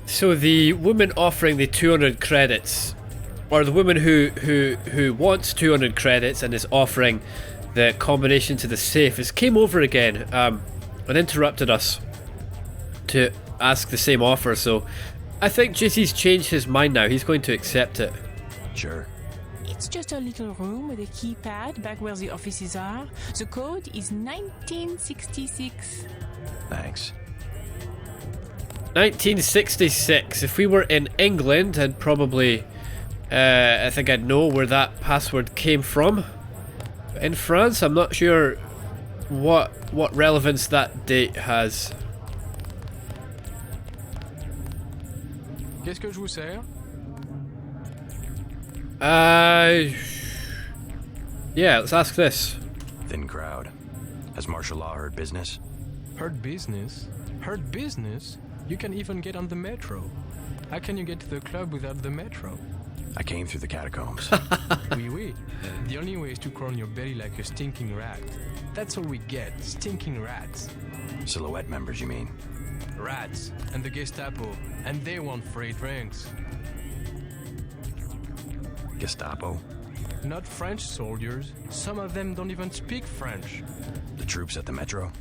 So the woman offering the 200 credits, or the woman who wants 200 credits and is offering the combination to the safe, came over again and interrupted us to ask the same offer. So I think JC's changed his mind now. He's going to accept it. Sure. It's just a little room with a keypad back where the offices are. The code is 1966. Thanks. 1966. If we were in England, I'd probably, I think I'd know where that password came from. In France, I'm not sure what relevance that date has. Qu'est-ce que je vous sers? Yeah, let's ask this. Thin crowd. Has martial law heard business? Heard business? Heard business? You can even get on the metro. How can you get to the club without the metro? I came through the catacombs. Oui, oui. The only way is to crawl on your belly like a stinking rat. That's all we get, stinking rats. Silhouette members, you mean? Rats, and the Gestapo, and they want free drinks. Gestapo? Not French soldiers. Some of them don't even speak French. The troops at the metro?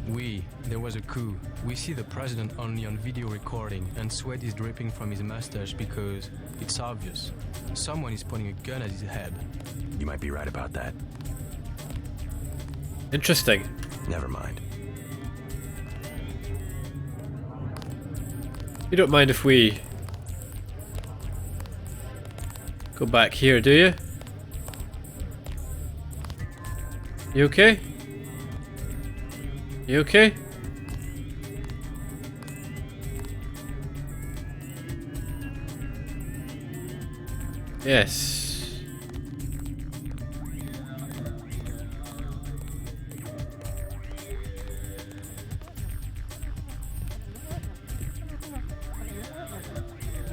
Oui, there was a coup. We see the president only on video recording, and sweat is dripping from his mustache because it's obvious. Someone is pointing a gun at his head. You might be right about that. Interesting. Never mind. You don't mind if we go back here, do you? You okay? You okay? Yes.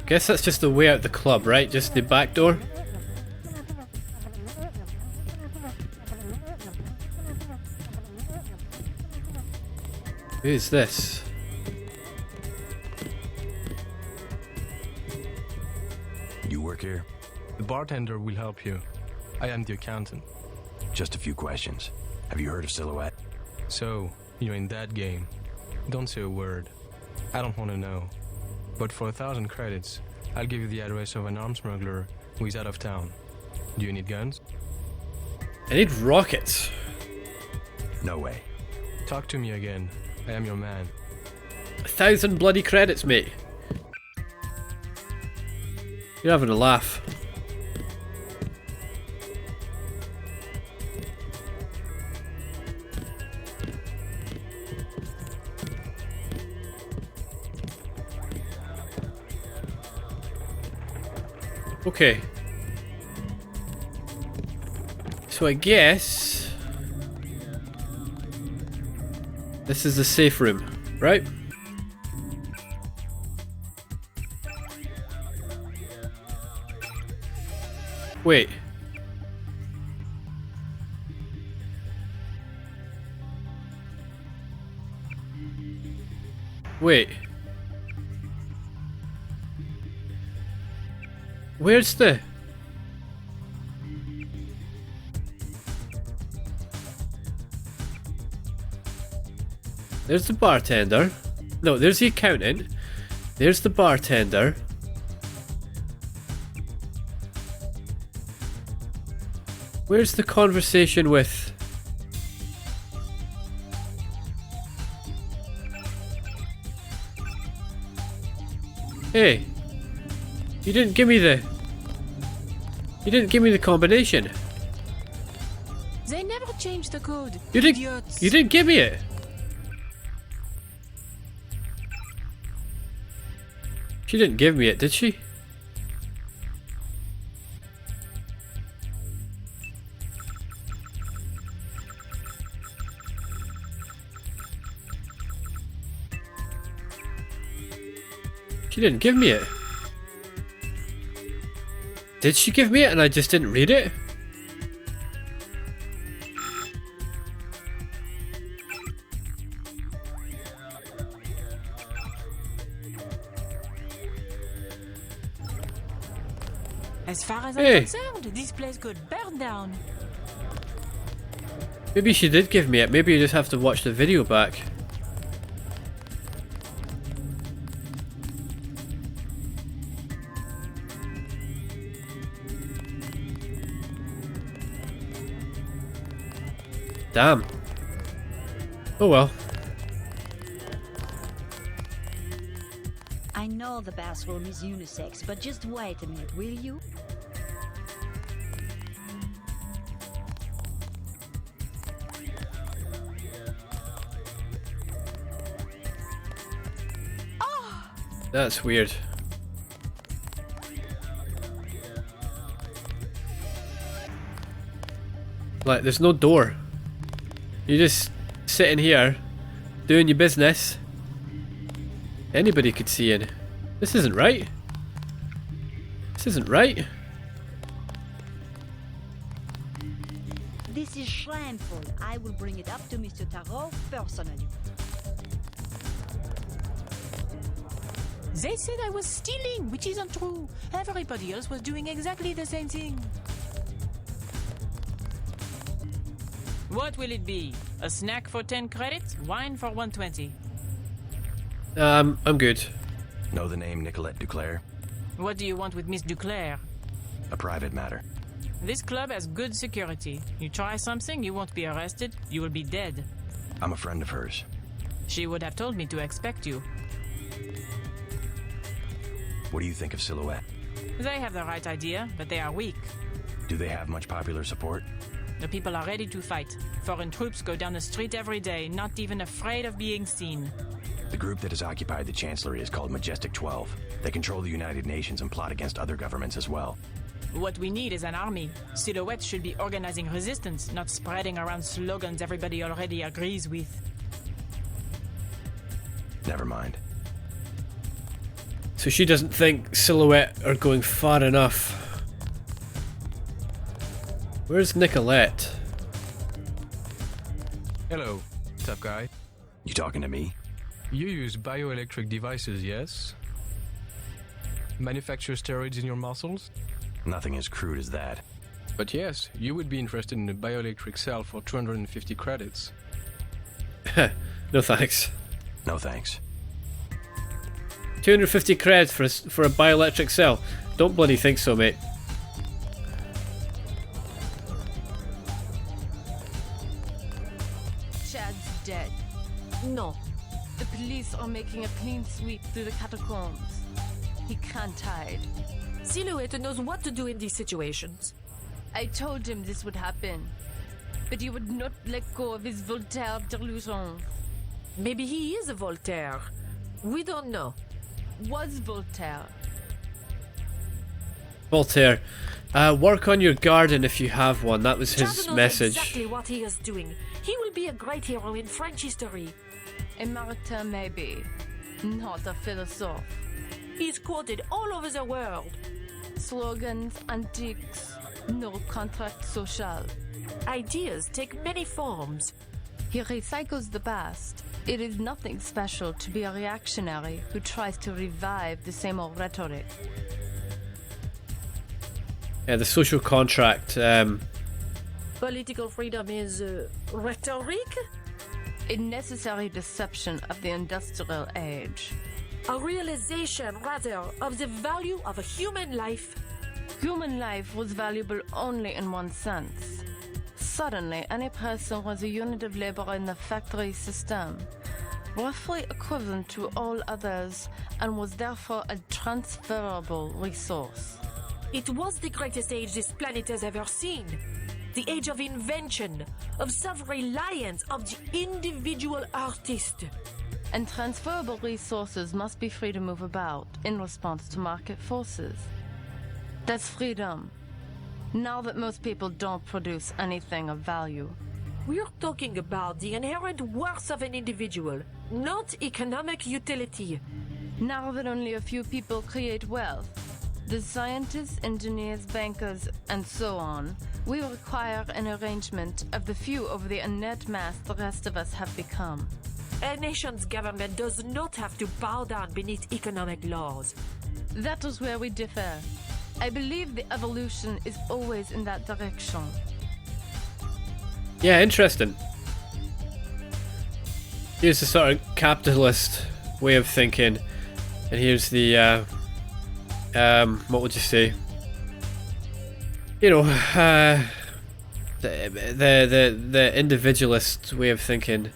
Guess that's just the way out the club, right? Just the back door? Who is this? You work here? The bartender will help you. I am the accountant. Just a few questions. Have you heard of Silhouette? So, you're in that game. Don't say a word. I don't want to know. But for 1,000 credits, I'll give you the address of an arms smuggler who is out of town. Do you need guns? I need rockets. No way. Talk to me again. I am your man. 1,000 bloody credits, mate. You're having a laugh. Okay. So I guess this is the safe room, right? Wait. Wait. Where's the... There's the bartender. No, there's the accountant. There's the bartender. Where's the conversation with... Hey. You didn't give me the... You didn't give me the combination. They never changed the code. You didn't... Idiots. You didn't give me it. She didn't give me it, did she? She didn't give me it. Did she give me it and I just didn't read it? As far as Hey. I'm concerned, this place could burn down. Maybe she did give me it. Maybe you just have to watch the video back. Damn. Oh well. I know the bathroom is unisex, but just wait a minute, will you? That's weird. Like, there's no door. You're just sitting here, doing your business. Anybody could see in. This isn't right. This isn't right. This is shameful. I will bring it up to Mr. Tarot personally. They said I was stealing, which isn't true. Everybody else was doing exactly the same thing. What will it be? A snack for 10 credits? Wine for 120. I'm good. Know the name Nicolette DuClare? What do you want with Miss DuClare? A private matter. This club has good security. You try something, you won't be arrested, you will be dead. I'm a friend of hers. She would have told me to expect you. What do you think of Silhouette? They have the right idea, but they are weak. Do they have much popular support? The people are ready to fight. Foreign troops go down the street every day, not even afraid of being seen. The group that has occupied the Chancellery is called Majestic 12. They control the United Nations and plot against other governments as well. What we need is an army. Silhouette should be organizing resistance, not spreading around slogans everybody already agrees with. Never mind. So she doesn't think Silhouette are going far enough. Where's Nicolette? Hello, tough guy. You talking to me? You use bioelectric devices, yes? Manufacture steroids in your muscles? Nothing as crude as that. But yes, you would be interested in a bioelectric cell for 250 credits. No thanks. No thanks. 250 creds for a bioelectric cell. Don't bloody think so, mate. Chad's dead. No. The police are making a clean sweep through the catacombs. He can't hide. Silhouette knows what to do in these situations. I told him this would happen, but he would not let go of his Voltaire delusions. Maybe he is a Voltaire. We don't know. Was Voltaire. Voltaire, work on your garden if you have one. That was his Chateau knows message. exactly what he is doing. He will be a great hero in French history. A martyr maybe, not a philosophe. He's quoted all over the world. Slogans, antiques, no contract social. Ideas take many forms. He recycles the past. It is nothing special to be a reactionary who tries to revive the same old rhetoric. Yeah, the social contract. Political freedom is rhetoric? A necessary deception of the industrial age. A realization, rather, of the value of a human life. Human life was valuable only in one sense. Suddenly, any person was a unit of labor in the factory system, roughly equivalent to all others, and was therefore a transferable resource. It was the greatest age this planet has ever seen. The age of invention, of self-reliance, of the individual artist. And transferable resources must be free to move about in response to market forces. That's freedom. Now that most people don't produce anything of value. We're talking about the inherent worth of an individual, not economic utility. Now that only a few people create wealth, the scientists, engineers, bankers, and so on, we require an arrangement of the few over the inert mass the rest of us have become. A nation's government does not have to bow down beneath economic laws. That is where we differ. I believe the evolution is always in that direction. Yeah, interesting. Here's the sort of capitalist way of thinking, and here's the what would you say? You know, the individualist way of thinking.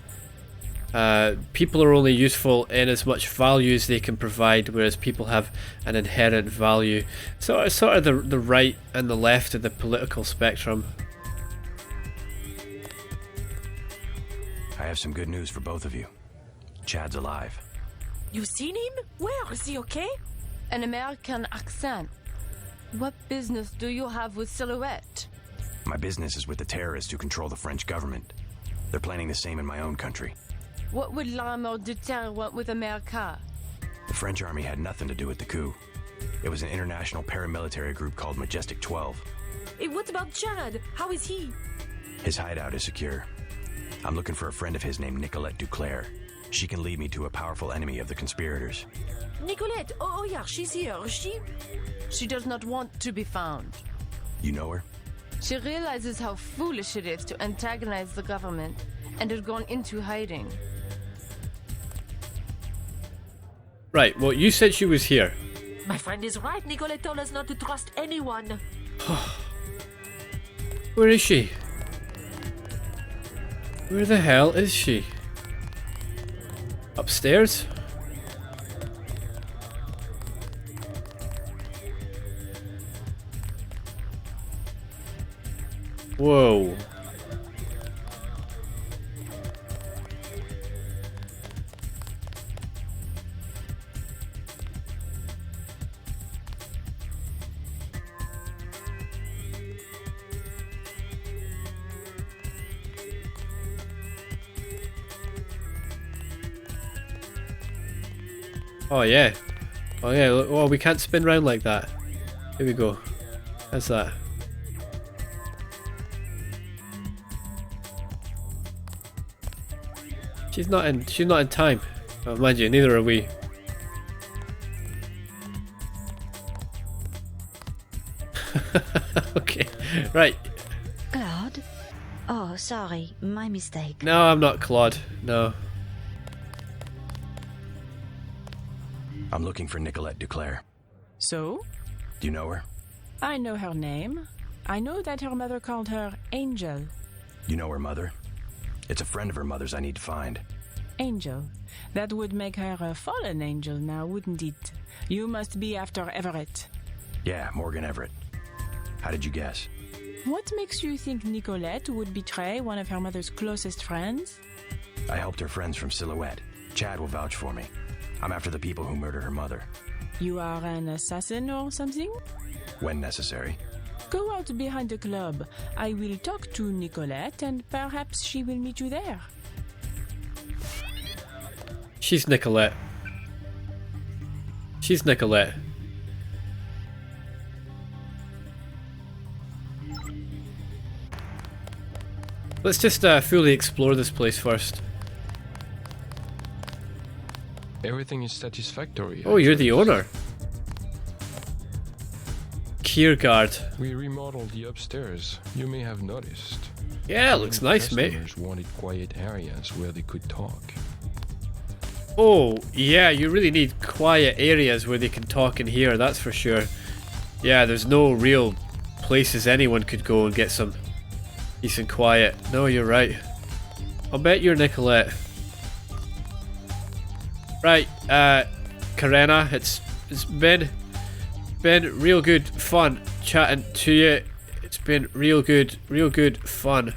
People are only useful in as much value as they can provide, whereas people have an inherent value. So it's sort of the right and the left of the political spectrum. I have some good news for both of you. Chad's alive. You seen him? Where? Is he okay? An American accent. What business do you have with Silhouette? My business is with the terrorists who control the French government. They're planning the same in my own country. What would l'armée de terre want with America? The French army had nothing to do with the coup. It was an international paramilitary group called Majestic 12. Hey, what about Chad? How is he? His hideout is secure. I'm looking for a friend of his named Nicolette DuClare. She can lead me to a powerful enemy of the conspirators. Nicolette, oh yeah, she's here. She does not want to be found. You know her? She realizes how foolish it is to antagonize the government and has gone into hiding. Right, well, you said she was here. My friend is right. Nicolette told us not to trust anyone. Where is she? Where the hell is she? Upstairs? Whoa. Oh yeah. Oh yeah, look, oh, we can't spin round like that. Here we go. How's that? She's not in time. Oh, mind you, neither are we. Okay. Right. Claude? Oh, sorry, my mistake. No, I'm not Claude. No. I'm looking for Nicolette DuClare. So? Do you know her? I know her name. I know that her mother called her Angel. You know her mother? It's a friend of her mother's I need to find. Angel. That would make her a fallen angel now, wouldn't it? You must be after Everett. Yeah, Morgan Everett. How did you guess? What makes you think Nicolette would betray one of her mother's closest friends? I helped her friends from Silhouette. Chad will vouch for me. I'm after the people who murdered her mother. You are an assassin or something? When necessary. Go out behind the club. I will talk to Nicolette and perhaps she will meet you there. She's Nicolette. She's Nicolette. Let's just fully explore this place first. Everything is satisfactory. Oh, you're the owner. Kiergaard. We remodeled the upstairs. You may have noticed. Yeah, looks nice, mate. Customers wanted quiet areas where they could talk. Oh, yeah, you really need quiet areas where they can talk and hear, that's for sure. Yeah, there's no real places anyone could go and get some decent quiet. No, you're right. I'll bet you're Nicolette. Right, Karena, it's been real good fun chatting to you. It's been real good fun.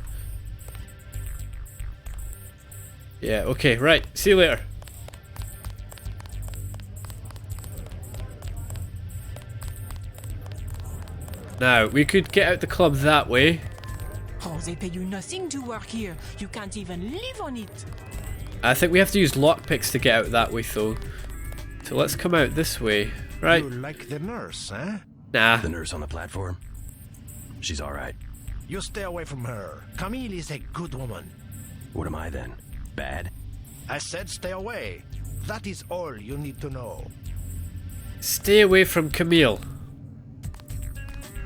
Yeah, okay, right. See you later. Now, we could get out the club that way. Oh, they pay you nothing to work here. You can't even live on it. I think we have to use lockpicks to get out that way, though. So let's come out this way. Right. You like the nurse, eh? Nah. The nurse on the platform? She's alright. You stay away from her. Camille is a good woman. What am I then? Bad? I said stay away. That is all you need to know. Stay away from Camille.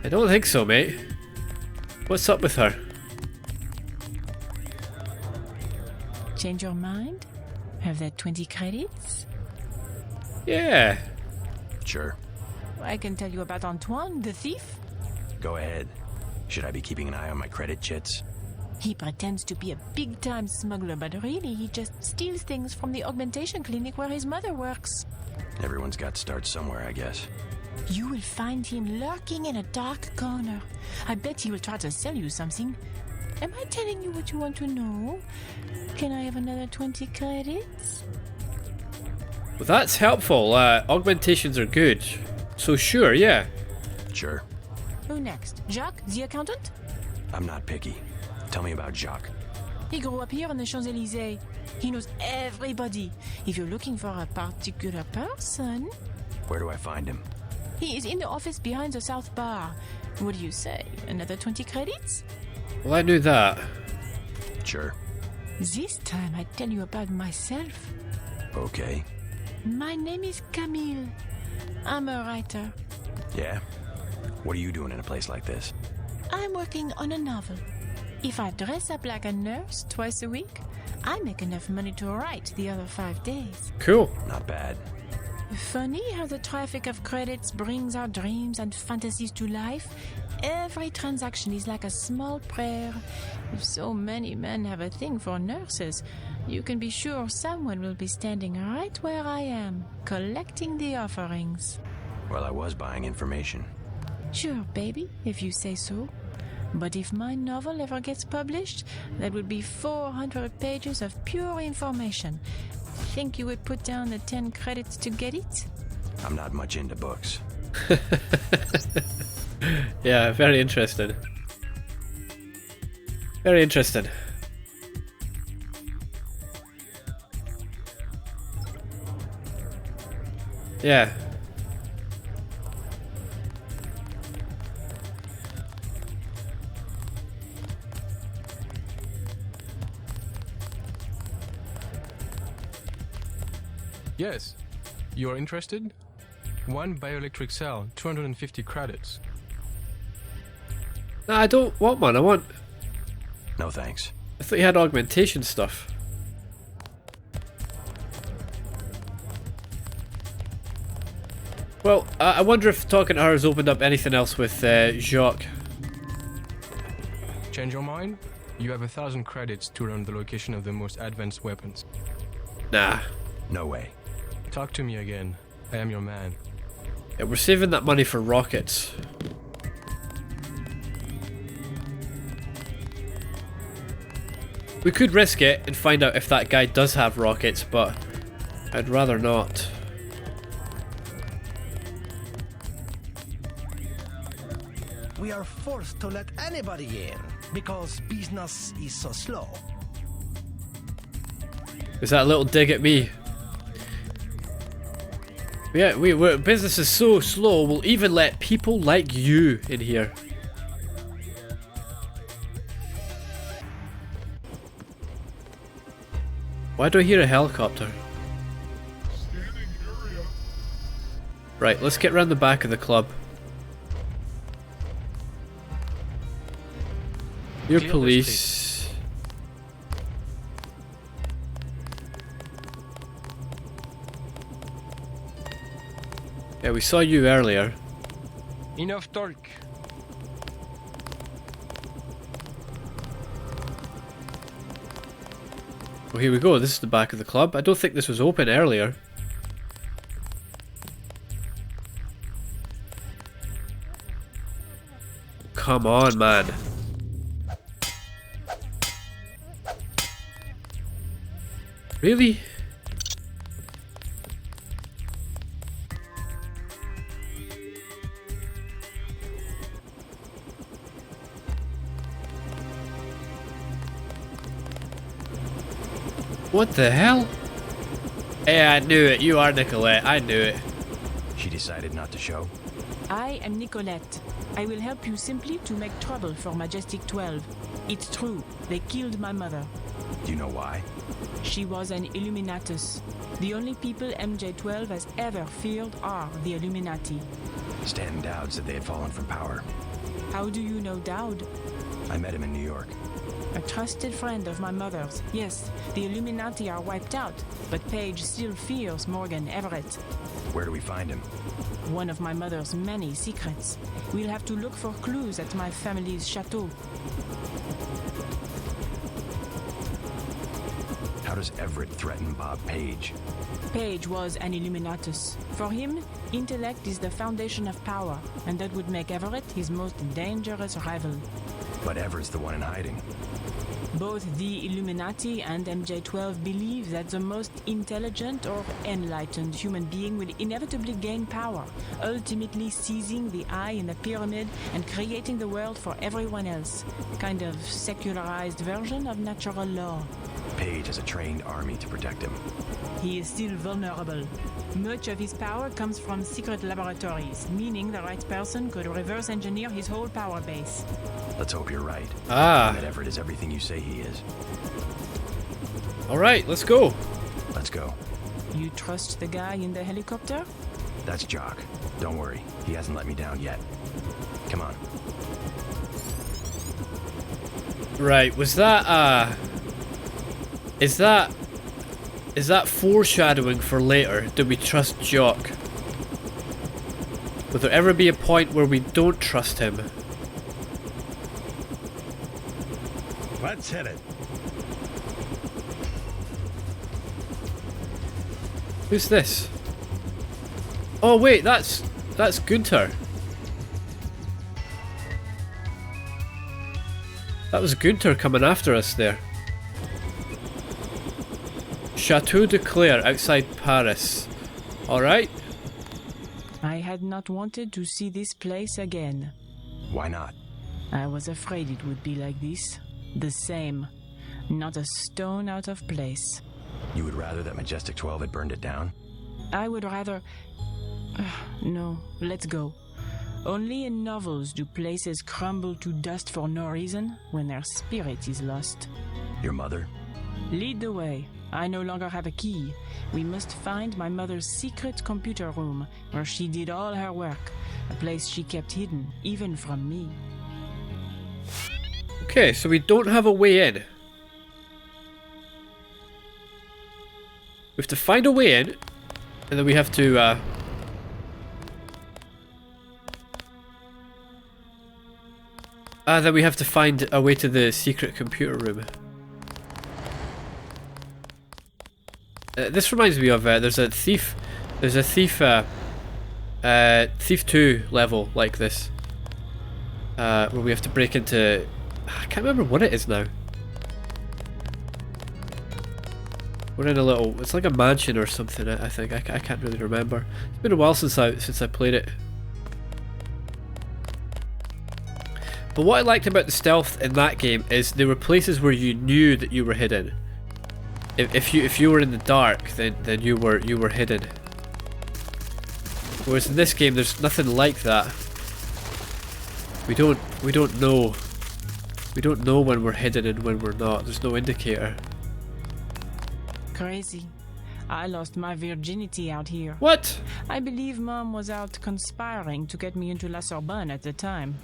I don't think so, mate. What's up with her? Change your mind? Have that 20 credits? Yeah. Sure. I can tell you about Antoine, the thief. Go ahead. Should I be keeping an eye on my credit chits? He pretends to be a big-time smuggler, but really he just steals things from the augmentation clinic where his mother works. Everyone's got to start somewhere, I guess. You will find him lurking in a dark corner. I bet he will try to sell you something. Am I telling you what you want to know? Can I have another 20 credits? Well, that's helpful. Augmentations are good. So sure, yeah. Sure. Who next? Jacques, the accountant? I'm not picky. Tell me about Jacques. He grew up here on the Champs-Élysées. He knows everybody. If you're looking for a particular person... Where do I find him? He is in the office behind the South Bar. What do you say? Another 20 credits? Well, I knew that. Sure. This time I tell you about myself. Okay. My name is Camille. I'm a writer. Yeah? What are you doing in a place like this? I'm working on a novel. If I dress up like a nurse twice a week, I make enough money to write the other 5 days. Cool. Not bad. Funny how the traffic of credits brings our dreams and fantasies to life. Every transaction is like a small prayer. If so many men have a thing for nurses, you can be sure someone will be standing right where I am, collecting the offerings. Well, I was buying information. Sure, baby, if you say so. But if my novel ever gets published, that would be 400 pages of pure information. Think you would put down the 10 credits to get it? I'm not much into books. Yeah, very interesting. Very interesting. Yeah. Yes. You are interested? One bioelectric cell, 250 credits. No, I don't want one. I want... No thanks. I thought you had augmentation stuff. Well, I wonder if talking to her has opened up anything else with Jacques. Change your mind? You have 1,000 credits to learn the location of the most advanced weapons. Nah. No way. Talk to me again. I am your man. Yeah, we're saving that money for rockets. We could risk it and find out if that guy does have rockets, but I'd rather not. We are forced to let anybody in because business is so slow. Is that a little dig at me? Yeah, business is so slow, we'll even let people like you in here. Why do I hear a helicopter? Right, let's get round the back of the club. You're police. Yeah, we saw you earlier. Enough talk. Well, here we go. This is the back of the club. I don't think this was open earlier. Come on, man. Really? What the hell? Yeah, I knew it. You are Nicolette. I knew it. She decided not to show? I am Nicolette. I will help you simply to make trouble for Majestic 12. It's true. They killed my mother. Do you know why? She was an Illuminatus. The only people MJ12 has ever feared are the Illuminati. Stanton doubts that they had fallen from power. How do you know Dowd? I met him in New York. A trusted friend of my mother's. Yes, the Illuminati are wiped out, but Paige still fears Morgan Everett. Where do we find him? One of my mother's many secrets. We'll have to look for clues at my family's chateau. How does Everett threaten Bob Page? Page was an Illuminatus. For him, intellect is the foundation of power, and that would make Everett his most dangerous rival. But Everett's the one in hiding. Both the Illuminati and MJ-12 believe that the most intelligent or enlightened human being will inevitably gain power, ultimately seizing the eye in the pyramid and creating the world for everyone else. Kind of secularized version of natural law. Page has a trained army to protect him. He is still vulnerable. Much of his power comes from secret laboratories, meaning the right person could reverse engineer his whole power base. Let's hope you're right. Ah. That Everett is everything you say he is. Alright, let's go. Let's go. You trust the guy in the helicopter? That's Jock. Don't worry. He hasn't let me down yet. Come on. Right, was that, Is that foreshadowing for later? Do we trust Jock? Will there ever be a point where we don't trust him? Let's hit it. Who's this? Oh wait, that's Gunther. That was Gunther coming after us there. Chateau DuClare outside Paris. Alright. I had not wanted to see this place again. Why not? I was afraid it would be like this. The same. Not a stone out of place. You would rather that Majestic 12 had burned it down? I would rather... No, let's go. Only in novels do places crumble to dust for no reason when their spirit is lost. Your mother? Lead the way. I no longer have a key. We must find my mother's secret computer room, where she did all her work. A place she kept hidden, even from me. Okay, so we don't have a way in. We have to find a way in, and then we have to, then we have to find a way to the secret computer room. This reminds me of, there's a Thief 2 level like this. Where we have to break into... I can't remember what it is now. We're in a little... It's like a mansion or something, I think. I can't really remember. It's been a while since I played it. But what I liked about the stealth in that game is there were places where you knew that you were hidden. If you were in the dark, then you were hidden. Whereas in this game, there's nothing like that. We don't know. We don't know when we're hidden and when we're not. There's no indicator. Crazy. I lost my virginity out here. What? I believe Mom was out conspiring to get me into La Sorbonne at the time.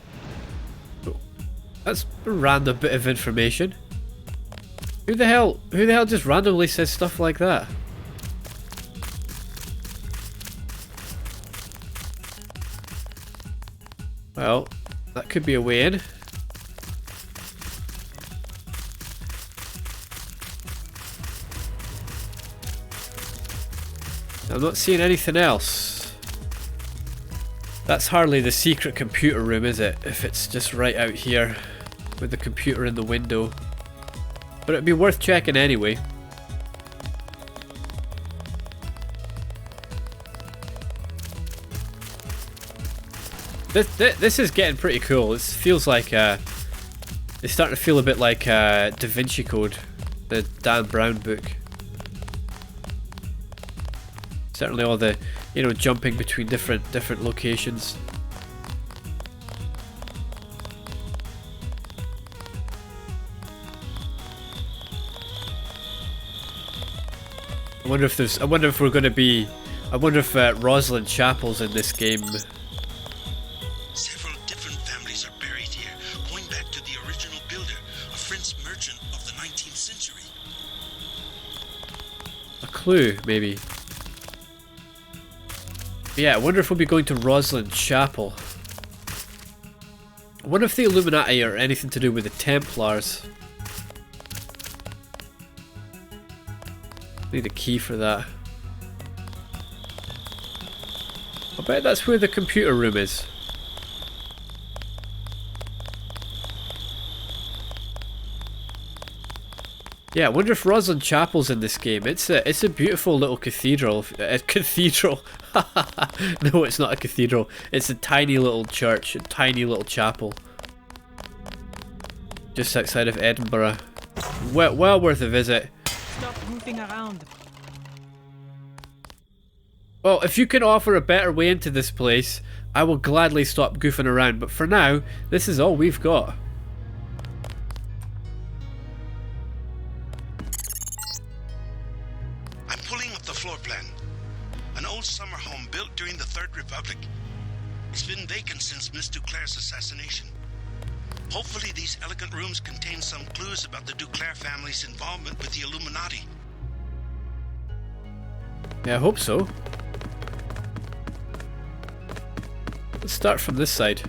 That's a random bit of information. Who the hell just randomly says stuff like that? Well, that could be a way in. I'm not seeing anything else. That's hardly the secret computer room, is it? If it's just right out here with the computer in the window. But it'd be worth checking anyway. This is getting pretty cool. This feels like it's starting to feel a bit like Da Vinci Code, the Dan Brown book. Certainly all the, you know, jumping between different locations. I wonder if we're going to be... I wonder if Rosalind Chapel's in this game. Several different families are buried clue, maybe. Yeah, I wonder if we'll be going to Rosalind Chapel. I wonder if the Illuminati are anything to do with the Templars. Need a key for that. I bet that's where the computer room is. Yeah, I wonder if Rosalind Chapel's in this game. It's a beautiful little cathedral. Cathedral. No, it's not a cathedral. It's a tiny little church, a tiny little chapel. Just outside of Edinburgh. Well worth a visit. Stop moving around. Well, if you can offer a better way into this place, I will gladly stop goofing around. But for now, this is all we've got. I'm pulling up the floor plan. An old summer home built during the Third Republic. It's been vacant since Miss DuClare's assassination. Hopefully these elegant rooms contain some clues about the DuClare family's involvement with the Illuminati. Yeah, I hope so. Let's start from this side.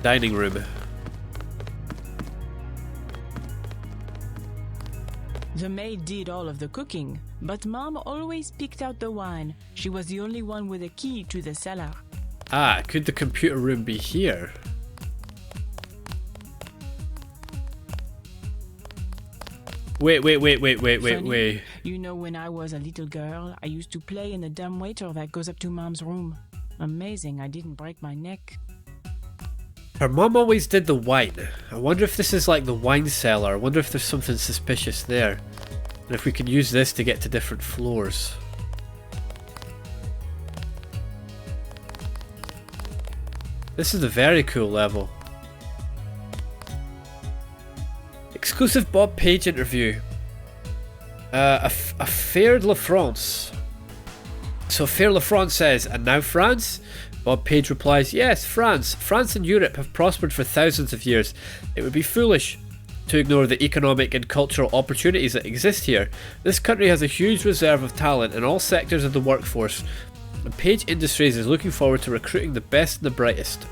Dining room. The maid did all of the cooking, but Mom always picked out the wine. She was the only one with a key to the cellar. Ah, could the computer room be here? Wait. Funny, you know, when I was a little girl, I used to play in the dumbwaiter that goes up to Mom's room. Amazing, I didn't break my neck. Her mum always did the wine. I wonder if this is like the wine cellar. I wonder if there's something suspicious there. And if we can use this to get to different floors. This is a very cool level. Exclusive Bob Page interview. A Fair La France. So Fair La France says, and now France? Bob Page replies, yes, France. France and Europe have prospered for thousands of years. It would be foolish to ignore the economic and cultural opportunities that exist here. This country has a huge reserve of talent in all sectors of the workforce, and Page Industries is looking forward to recruiting the best and the brightest.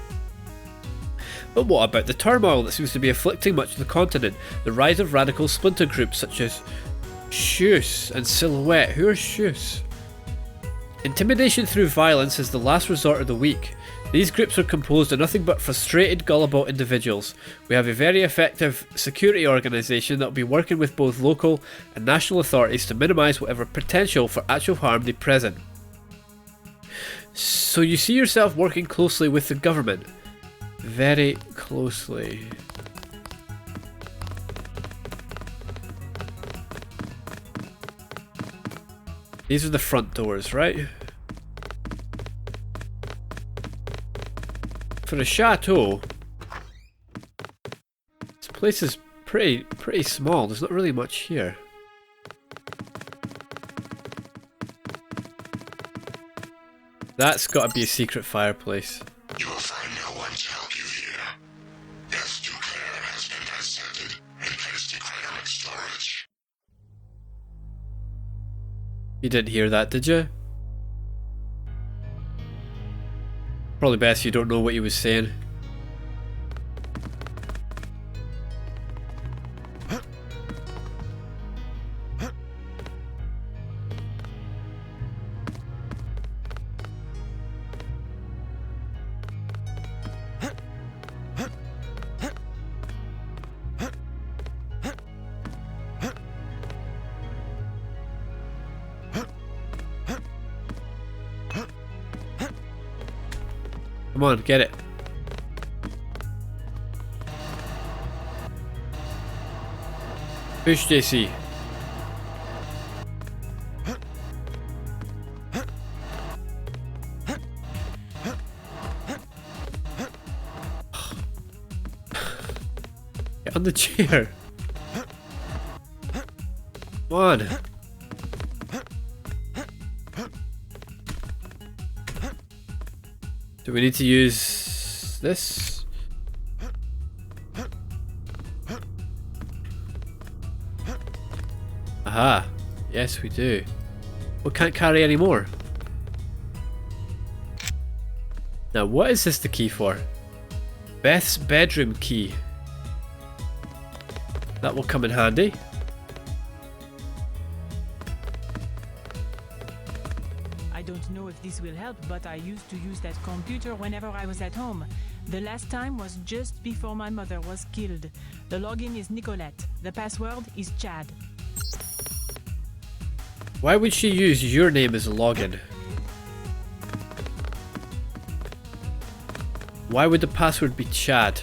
But what about the turmoil that seems to be afflicting much of the continent? The rise of radical splinter groups such as Shoes and Silhouette. Who are Shoes? Intimidation through violence is the last resort of the weak. These groups are composed of nothing but frustrated, gullible individuals. We have a very effective security organisation that will be working with both local and national authorities to minimise whatever potential for actual harm they present. So you see yourself working closely with the government? Very closely. These are the front doors, right? For a chateau, this place is pretty small. There's not really much here. That's got to be a secret fireplace. You will find no one to help you here. Yes, DuClare has been dissected and placed in cryonic storage. You didn't hear that, did you? Probably best you don't know what he was saying. Come on, get it. Push JC. Get on the chair. Come on. Do we need to use this? Aha. Yes, we do. We can't carry any more. Now, what is this the key for? Beth's bedroom key. That will come in handy. I don't know if this will help, but I used to use that computer whenever I was at home. The last time was just before my mother was killed. The login is Nicolette. The password is Chad. Why would she use your name as a login? Why would the password be Chad?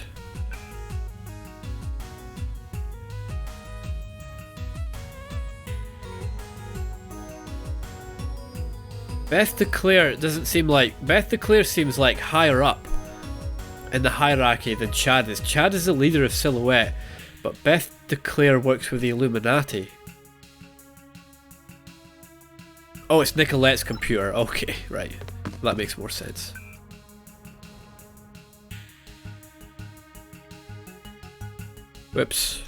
Beth DuClare doesn't seem like... Beth DuClare seems like higher up in the hierarchy than Chad is. Chad is the leader of Silhouette, but Beth DuClare works with the Illuminati. Oh, it's Nicolette's computer. Okay, right. That makes more sense. Whoops.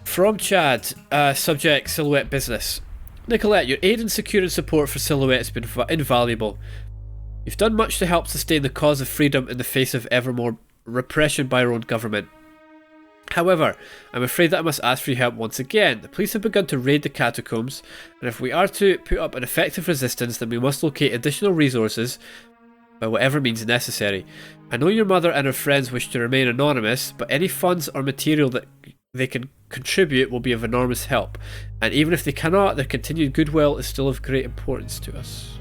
From Chad, subject Silhouette business. Nicolette, your aid and secure and support for Silhouette has been invaluable. You've done much to help sustain the cause of freedom in the face of ever more repression by our own government. However, I'm afraid that I must ask for your help once again. The police have begun to raid the catacombs, and if we are to put up an effective resistance, then we must locate additional resources by whatever means necessary. I know your mother and her friends wish to remain anonymous, but any funds or material that they can contribute will be of enormous help, and even if they cannot, their continued goodwill is still of great importance to us.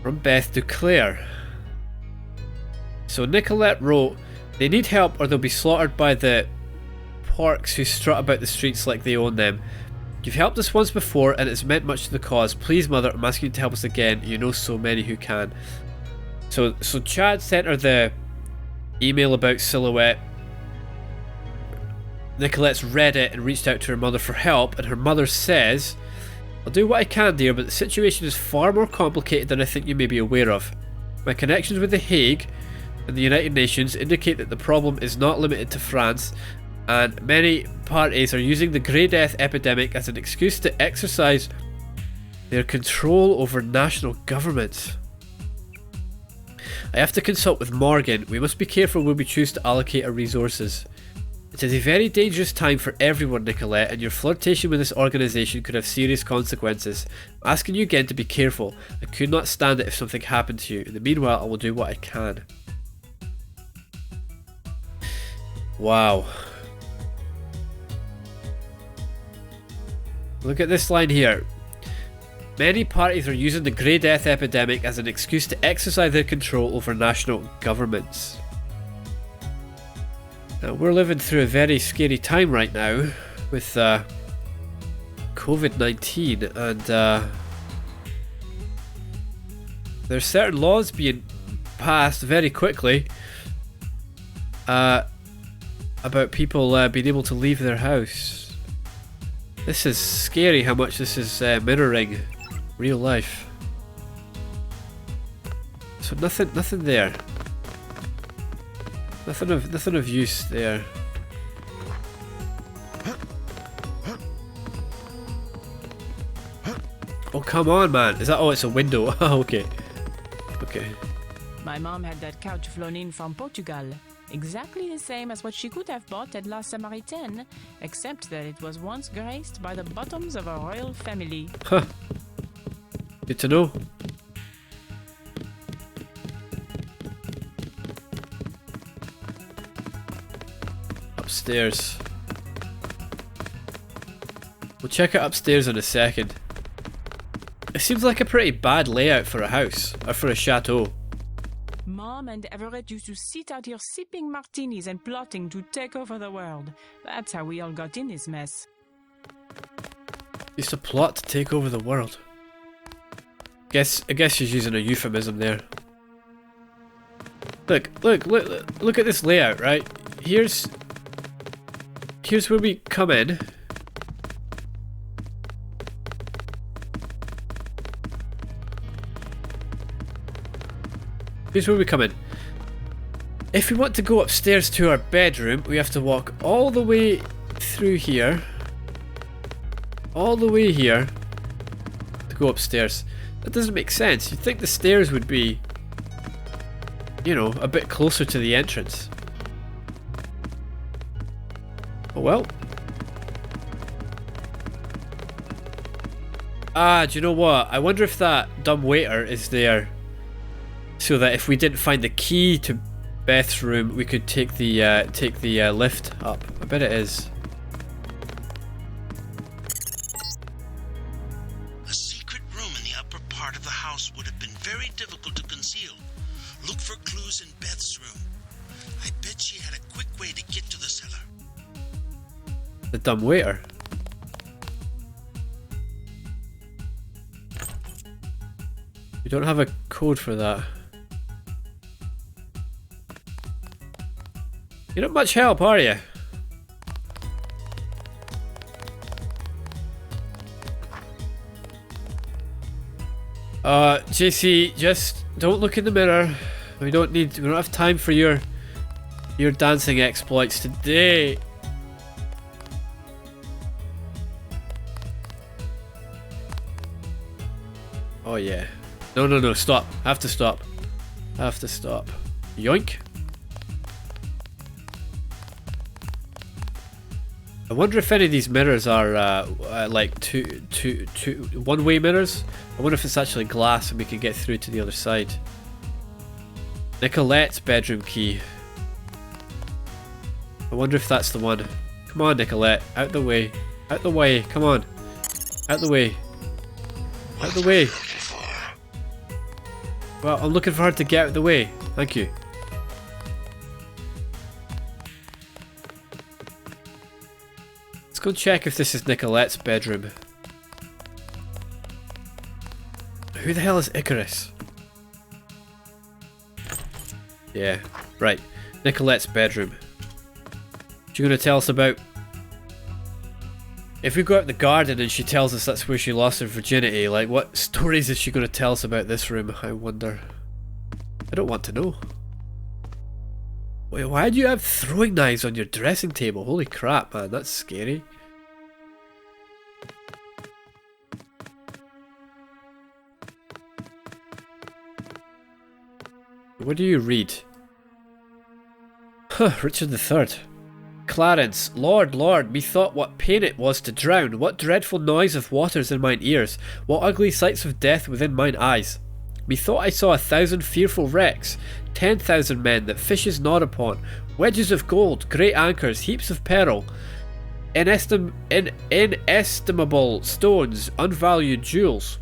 From Beth DuClare. So Nicolette wrote, they need help or they'll be slaughtered by the porks who strut about the streets like they own them. You've helped us once before and it's meant much to the cause. Please, mother, I'm asking you to help us again. You know so many who can. So Chad sent her the email about Silhouette. Nicolette's read it and reached out to her mother for help, and her mother says, I'll do what I can, dear, but the situation is far more complicated than I think you may be aware of. My connections with The Hague and the United Nations indicate that the problem is not limited to France, and many parties are using the Grey Death epidemic as an excuse to exercise their control over national governments. I have to consult with Morgan. We must be careful where we choose to allocate our resources. It is a very dangerous time for everyone, Nicolette, and your flirtation with this organisation could have serious consequences. I'm asking you again to be careful. I could not stand it if something happened to you. In the meanwhile, I will do what I can. Wow. Look at this line here. Many parties are using the Grey Death epidemic as an excuse to exercise their control over national governments. Now, we're living through a very scary time right now with COVID-19, and there's certain laws being passed very quickly about people being able to leave their house. This is scary how much this is mirroring real life. So nothing there. Nothing of use there. Oh, come on, man. Is that... Oh, it's a window. Okay. Okay. My mom had that couch flown in from Portugal. Exactly the same as what she could have bought at La Samaritaine, except that it was once graced by the bottoms of a royal family. Huh. Good to know. Upstairs. We'll check it upstairs in a second. It seems like a pretty bad layout for a house, or for a chateau. Mom and Everett used to sit out here sipping martinis and plotting to take over the world. That's how we all got in this mess. Used to plot to take over the world. I guess she's using a euphemism there. Look at this layout, right? Here's where we come in. Here's where we come in. If we want to go upstairs to our bedroom, we have to walk all the way through here. All the way here to go upstairs. That doesn't make sense. You'd think the stairs would be, you know, a bit closer to the entrance. Oh well. Ah, do you know what? I wonder if that dumb waiter is there so that if we didn't find the key to Beth's room, we could take the lift up. I bet it is. A secret room in the upper part of the house would have been very difficult to conceal. Look for clues in Beth's room. I bet she had a quick way to get to the cellar. The dumb waiter. We don't have a code for that. You're not much help, are you? JC, just don't look in the mirror. We don't have time for your dancing exploits today. Oh yeah. No, stop. I have to stop. Yoink. I wonder if any of these mirrors are like one-way mirrors. I wonder if it's actually glass and we can get through to the other side. Nicolette's bedroom key. I wonder if that's the one. Come on, Nicolette. Out the way. Out the way. Come on. Out the way. Out the way. Well, I'm looking for her to get out of the way. Thank you. Let's go check if this is Nicolette's bedroom. Who the hell is Icarus? Yeah, right. Nicolette's bedroom. What you gonna tell us about? If we go out in the garden and she tells us that's where she lost her virginity, like what stories is she going to tell us about this room, I wonder. I don't want to know. Wait, why do you have throwing knives on your dressing table? Holy crap, man, that's scary. What do you read? Huh, Richard III. Clarence, Lord, methought what pain it was to drown, what dreadful noise of waters in mine ears, what ugly sights of death within mine eyes. Methought I saw 1,000 fearful wrecks, 10,000 men that fishes gnawed upon, wedges of gold, great anchors, heaps of pearl, inestimable stones, unvalued jewels,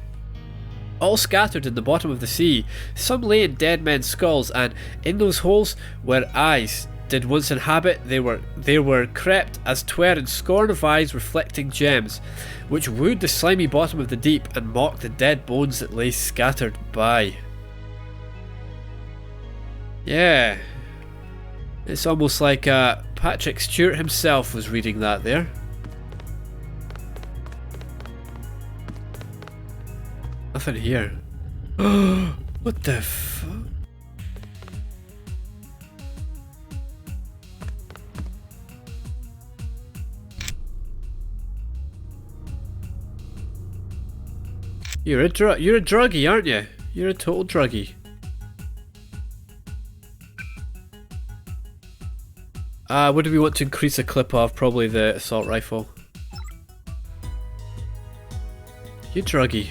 all scattered in the bottom of the sea. Some lay in dead men's skulls, and in those holes where eyes did once inhabit, they were crept as 'twere in scorn of eyes reflecting gems, which wooed the slimy bottom of the deep and mocked the dead bones that lay scattered by. Yeah, it's almost like Patrick Stewart himself was reading that there. Nothing here. What the fuck? You're a druggie, aren't you? You're a total druggie. What do we want to increase a clip of? Probably the assault rifle. You druggie.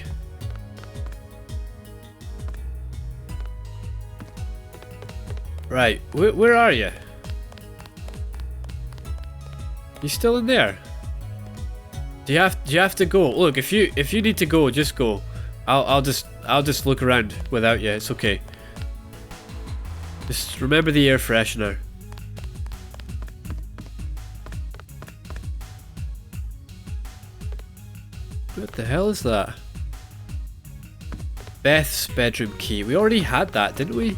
Right, where are you? You still in there? Do you have to go? Look, if you need to go, just go. I'll just look around without you. It's okay. Just remember the air freshener. What the hell is that? Beth's bedroom key. We already had that, didn't we?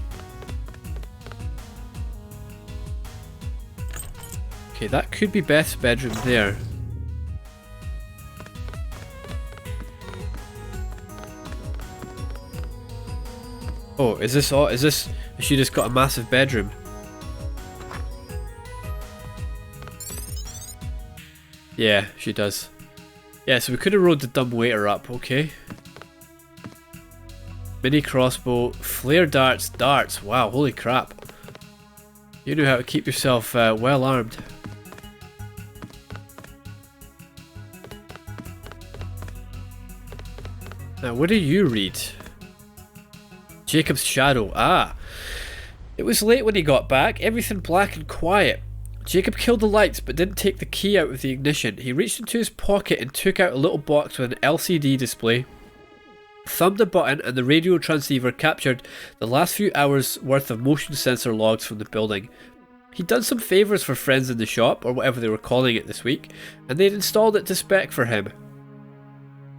Okay, that could be Beth's bedroom there. Oh, is this all? Has she just got a massive bedroom? Yeah, she does. Yeah, so we could have rode the dumb waiter up, okay. Mini crossbow, flare darts, darts. Wow, holy crap. You know how to keep yourself well armed. Now, what do you read? Jacob's shadow. Ah. It was late when he got back, everything black and quiet. Jacob killed the lights but didn't take the key out of the ignition. He reached into his pocket and took out a little box with an LCD display, thumbed a button, and the radio transceiver captured the last few hours worth of motion sensor logs from the building. He'd done some favours for friends in the shop, or whatever they were calling it this week, and they'd installed it to spec for him.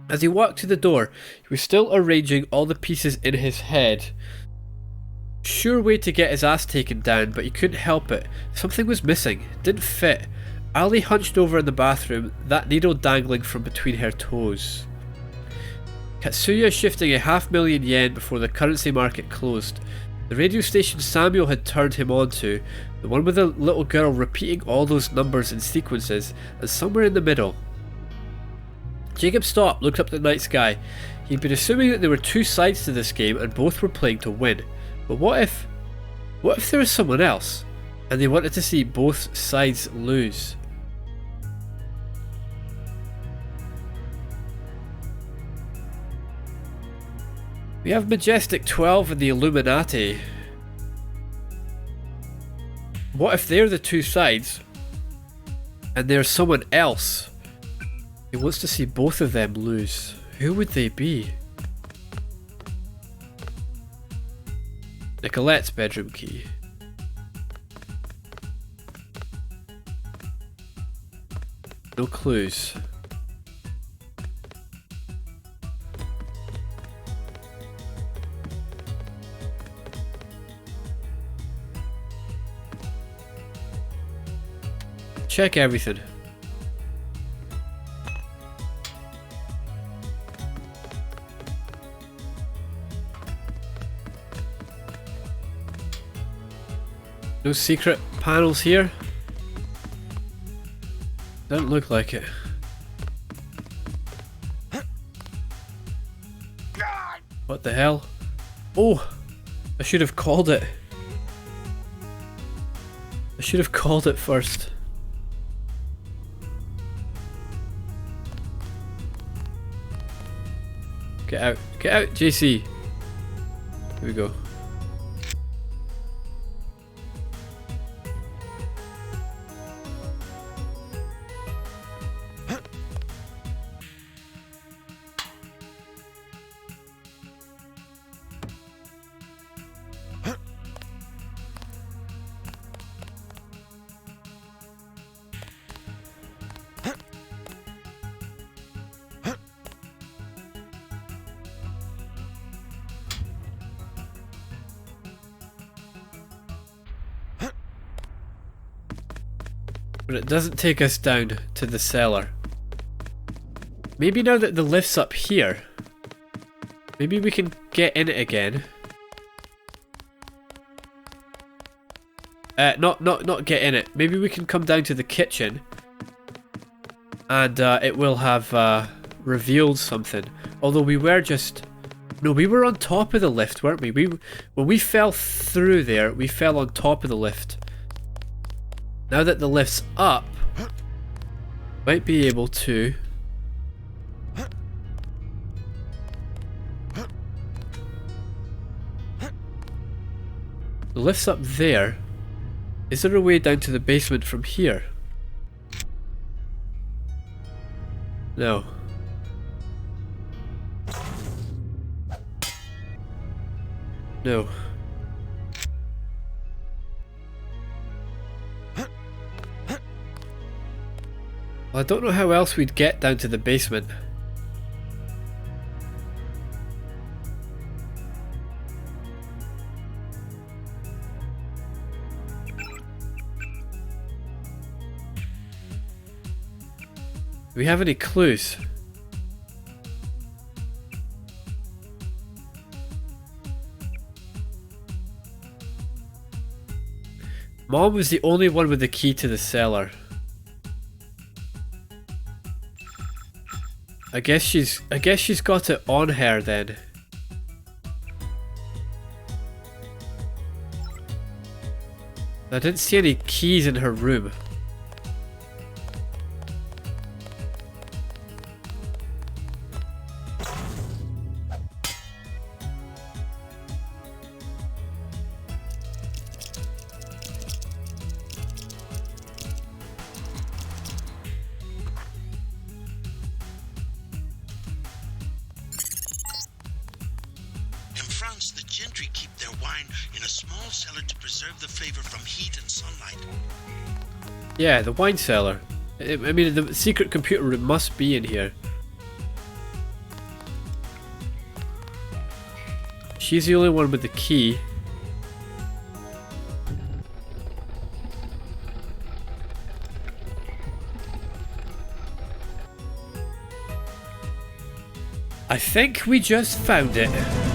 As he walked to the door, he was still arranging all the pieces in his head. Sure way to get his ass taken down, but he couldn't help it. Something was missing. It didn't fit. Ali hunched over in the bathroom, that needle dangling from between her toes. Katsuya shifting a $500,000 yen before the currency market closed. The radio station Samuel had turned him on to, the one with the little girl repeating all those numbers in sequences, and somewhere in the middle. Jacob stopped, looked up at the night sky. He'd been assuming that there were two sides to this game and both were playing to win. But what if there was someone else and they wanted to see both sides lose? We have Majestic 12 and the Illuminati. What if they're the two sides and there's someone else who wants to see both of them lose? Who would they be? Nicolette's bedroom key. No clues. Check everything. No secret panels here? Doesn't look like it. What the hell? Oh! I should have called it. I should have called it first. Get out, JC. Here we go. But it doesn't take us down to the cellar. Maybe now that the lift's up here, maybe we can get in it again. Not get in it. Maybe we can come down to the kitchen and it will have revealed something. Although we were just... No, we were on top of the lift, weren't we? When we fell through there, we fell on top of the lift. Now that the lift's up, might be able to... The lift's up there. Is there a way down to the basement from here? No. No. Well, I don't know how else we'd get down to the basement. Do we have any clues? Mom was the only one with the key to the cellar. I guess she's got it on her then. I didn't see any keys in her room. The gentry keep their wine in a small cellar to preserve the flavor from heat and sunlight. Yeah, the wine cellar. I mean, the secret computer room must be in here. She's the only one with the key. I think we just found it.